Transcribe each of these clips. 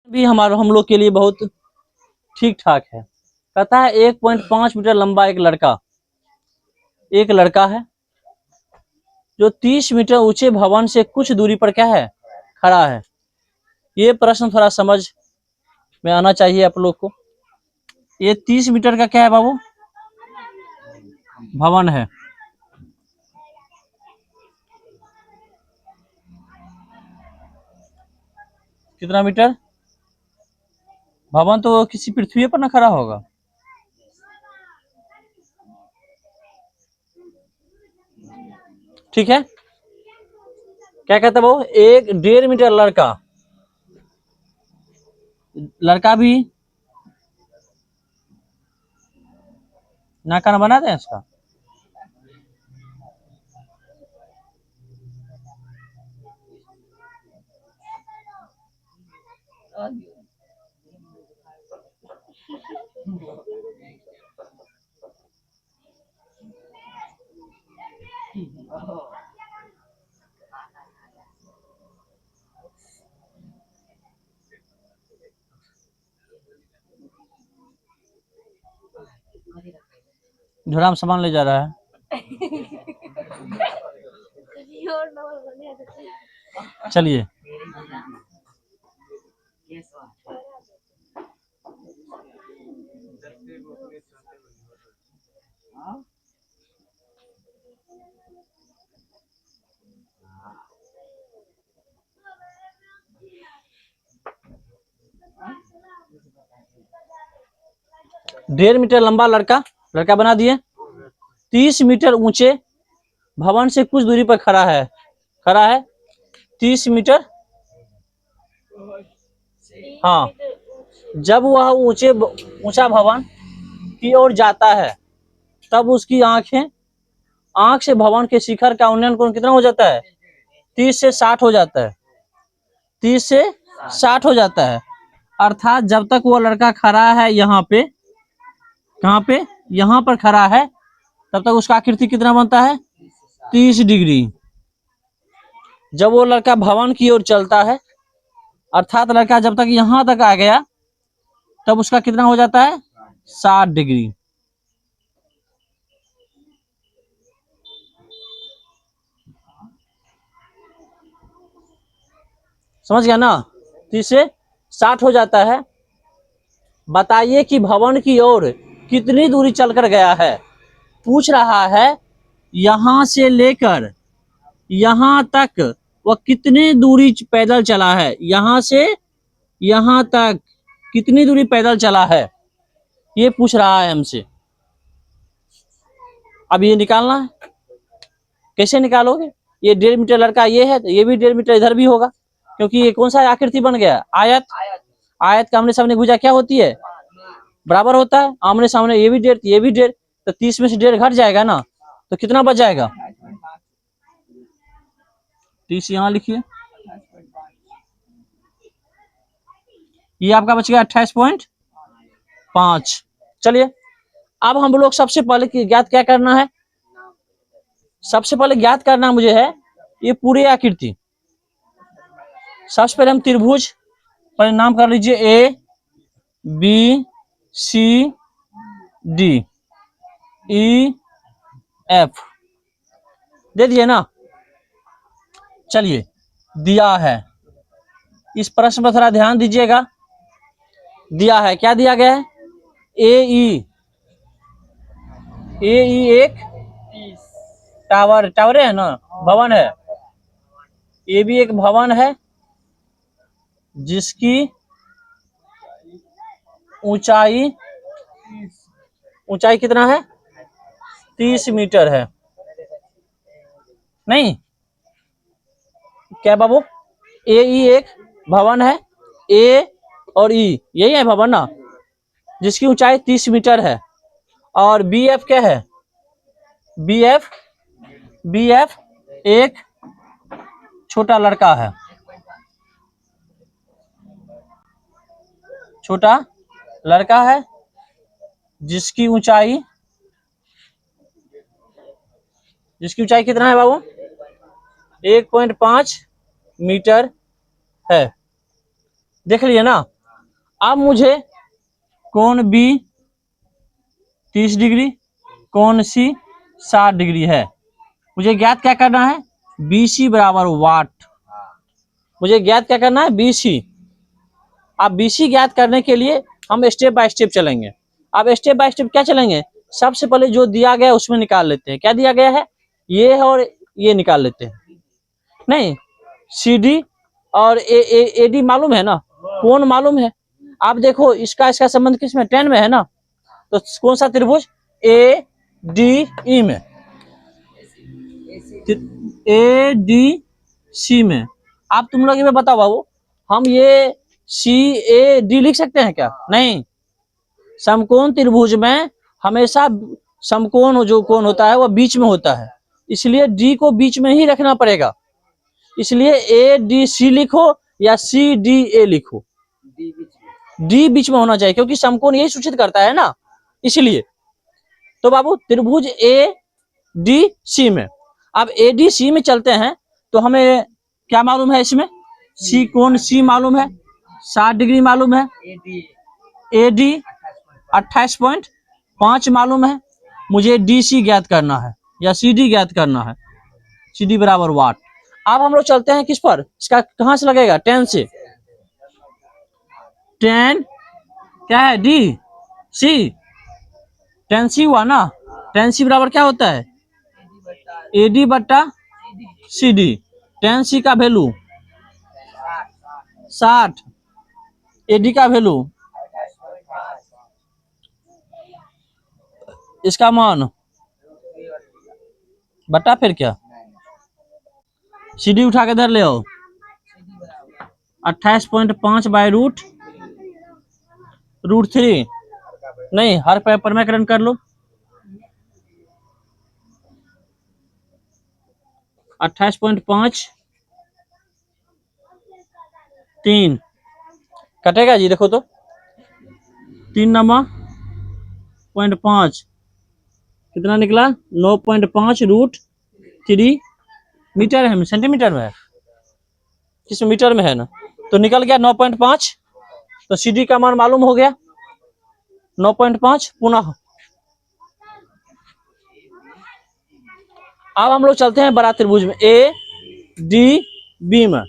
भी हम लोग के लिए बहुत ठीक ठाक है। कहता है 1.5 मीटर लंबा एक लड़का है जो 30 मीटर ऊंचे भवन से कुछ दूरी पर क्या है, खड़ा है। ये प्रश्न थोड़ा समझ में आना चाहिए आप लोग को। ये 30 मीटर का क्या है बाबू, भवन है। कितना मीटर भवन, तो किसी पृथ्वी पर ना खड़ा होगा। ठीक है, क्या कहता है वो, 1.5 मीटर लड़का भी नाकाना बना दें इसका। झोला में सामान ले जा रहा है। चलिए, डेढ़ मीटर लंबा लड़का बना दिए, 30 मीटर ऊंचे भवन से कुछ दूरी पर खड़ा है 30 मीटर। हाँ, जब वह ऊंचा भवन की ओर जाता है तब उसकी आंख से भवन के शिखर का उन्नयन कोण कितना हो जाता है, 30 से 60 हो जाता है। 30 से 60 हो जाता है। अर्थात जब तक वो लड़का खड़ा है यहाँ पे, कहाँ पे, यहाँ पर खड़ा है, तब तक उसका आकृति कितना बनता है, 30 डिग्री। जब वो लड़का भवन की ओर चलता है, अर्थात लड़का जब तक यहाँ तक आ गया, तब उसका कितना हो जाता है, 60 डिग्री। समझ गया ना, 30 से 60 हो जाता है। बताइए कि भवन की ओर कितनी दूरी चलकर गया है। पूछ रहा है यहां से लेकर यहां तक वह कितनी दूरी पैदल चला है, यहां से यहां तक कितनी दूरी पैदल चला है, ये पूछ रहा है हमसे। अब ये निकालना है। कैसे निकालोगे, ये 1.5 मीटर लड़का ये है, तो ये भी 1.5 मीटर इधर भी होगा, क्योंकि ये कौन सा आकृति बन गया, आयत का आमने सामने भुजा क्या होती है, बराबर होता है। आमने सामने ये भी 1.5 ये भी 1.5, तो 30 में से 1.5 घट जाएगा ना, तो कितना बच जाएगा, 30 यहाँ लिखिए, ये आपका बच गया 28.5। चलिए, अब हम लोग सबसे पहले ज्ञात क्या करना है, सबसे पहले ज्ञात करना मुझे है ये पूरी आकृति। सबसे पहले हम त्रिभुज पर नाम कर लीजिए, A B C D E F, दे दिए ना। चलिए, दिया है, इस प्रश्न पर थोड़ा ध्यान दीजिएगा। दिया है, क्या दिया गया है, ए ई एक टावर है ना, भवन है। ये भी एक भवन है जिसकी ऊंचाई कितना है, 30 मीटर है। नहीं क्या बाबू, ए ई एक भवन है, ए और ई यही है भवन ना, जिसकी ऊंचाई 30 मीटर है। और बी एफ क्या है, बी एफ एक छोटा लड़का है, छोटा लड़का है जिसकी ऊंचाई कितना है बाबू, 1.5 मीटर है। देख लिए ना, अब मुझे कोण बी 30 डिग्री, कोण सी 60 डिग्री है। मुझे ज्ञात क्या करना है? BC बराबर वाट। मुझे ज्ञात क्या करना है? BC। अब BC ज्ञात करने के लिए हम स्टेप बाय स्टेप चलेंगे। अब स्टेप बाय स्टेप क्या चलेंगे? सबसे पहले जो दिया गया है उसमें निकाल लेते हैं। क्या दिया गया है? ये है और ये निकाल लेते हैं। नहीं, CD और AD मालूम है ना, कोण मालूम है। आप देखो इसका संबंध किसमें? tan में है ना। तो कौन सा त्रिभुज? ADE में, ADC में। आप तुम लोग ये बताओ बाबू, हम ये CAD लिख सकते हैं क्या? नहीं। समकोण त्रिभुज में हमेशा समकोण जो कोण होता है वह बीच में होता है, इसलिए D को बीच में ही रखना पड़ेगा। इसलिए ADC लिखो या CDA लिखो, D बीच में होना चाहिए, क्योंकि समकोण यही सूचित करता है ना, इसलिए। तो बाबू त्रिभुज ADC में, अब ADC में चलते हैं तो हमें क्या मालूम है? इसमें C, कोण C मालूम है, 60 डिग्री मालूम है, AD 28.5 मालूम है। मुझे DC ज्ञात करना है या CD ज्ञात करना है, CD बराबर वाट। अब हम लोग चलते हैं किस पर? इसका कहां से लगेगा? tan से। tan क्या है? DC, tan C हुआ ना। tan C बराबर क्या होता है? AD बट्टा CD। tan C का वैल्यू 60, AD का वैल्यू, इसका मान बट्टा फिर क्या? CD उठा के इधर ले आओ, 28.5 बाय रूट 3। नहीं, हर पेपर में करण कर लो। 28.5 3 कटेगा जी, देखो तो 3 नंबर 0.5 कितना निकला? 9.5 रूट 3 मीटर है, सेंटीमीटर में है, किस मीटर में है ना, तो निकल गया 9.5। तो CD का मान मालूम हो गया 9.5। पुनः अब हम लोग चलते हैं बड़ा त्रिभुज में, ADB में,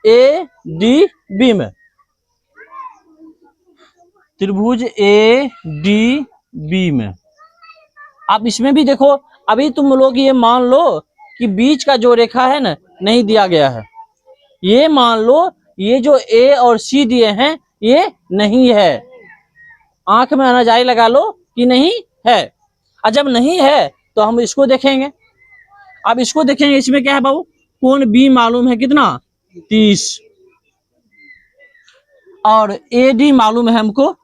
ADB में, त्रिभुज ADB में। अब इसमें भी देखो, अभी तुम लोग ये मान लो कि बीच का जो रेखा है ना नहीं दिया गया है। ये मान लो ये जो A और C दिए हैं ये नहीं है। आंख में अनाजाई लगा लो कि नहीं है। और जब नहीं है तो हम इसको देखेंगे। अब इसको देखेंगे, इसमें क्या है बाबू? कोण B मालूम है कितना? 30, और AD मालूम है हमको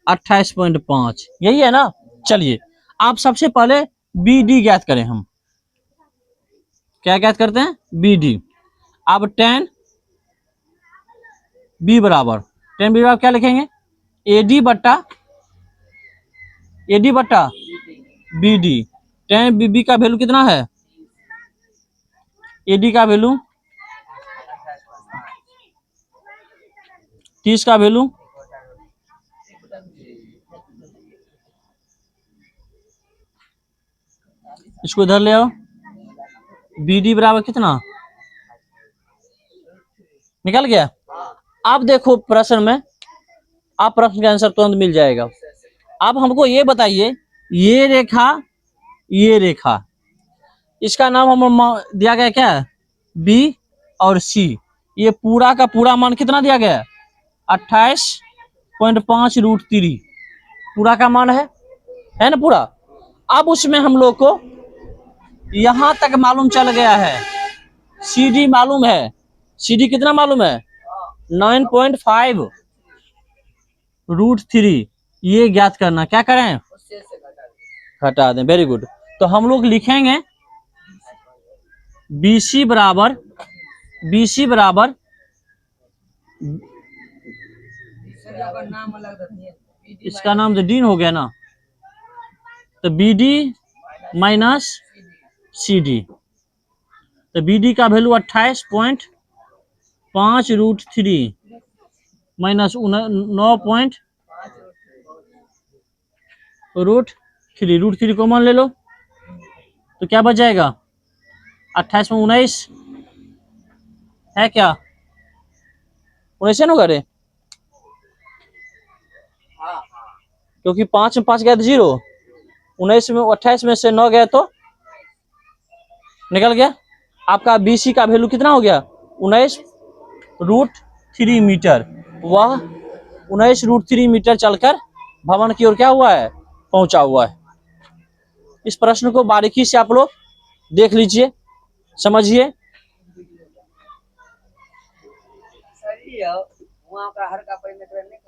28.5, यही है ना। चलिए आप सबसे पहले BD ज्ञात करें। हम क्या ज्ञात करते हैं? BD। अब tan B बराबर क्या लिखेंगे? AD बट्टा BD। tan BB का वैल्यू कितना है? AD का वैल्यू 30 का वैल्यू इसको इधर ले आओ। BD बराबर कितना निकल गया? अब देखो प्रश्न में, आप प्रश्न का आंसर तुरंत मिल जाएगा। अब हमको ये बताइए, ये रेखा इसका नाम हम दिया गया क्या? B और C। ये पूरा का पूरा मान कितना दिया गया? 28.5 रूट 3 पूरा का मान है ना पूरा। अब उसमें हम लोग को यहां तक मालूम चल गया है, CD मालूम है। CD कितना मालूम है? 9.5 रूट 3। ये ज्ञात करना, क्या करें? हटा दें। Very good. तो हम लोग लिखेंगे BC बराबर इसका नाम तो डीन हो गया ना, तो BD माइनस CD। तो BD का वैल्यू 28.5 रूट 3 माइनस 9.√3, √3 कॉमन ले लो तो क्या बच जाएगा? 28 में 19 है क्या? 19 ना करे, क्योंकि 5 में 5 गया तो 0, 19 में 28 में से 9 गया तो निकल गया। आपका BC का वैल्यू कितना हो गया? 19√3 मीटर। वह 19√3 मीटर चलकर भवन की ओर क्या हुआ है? पहुंचा हुआ है। इस प्रश्न को बारीकी से आप लोग देख लीजिए, समझिए। सही है, वहाँ का हर का परिमेत्र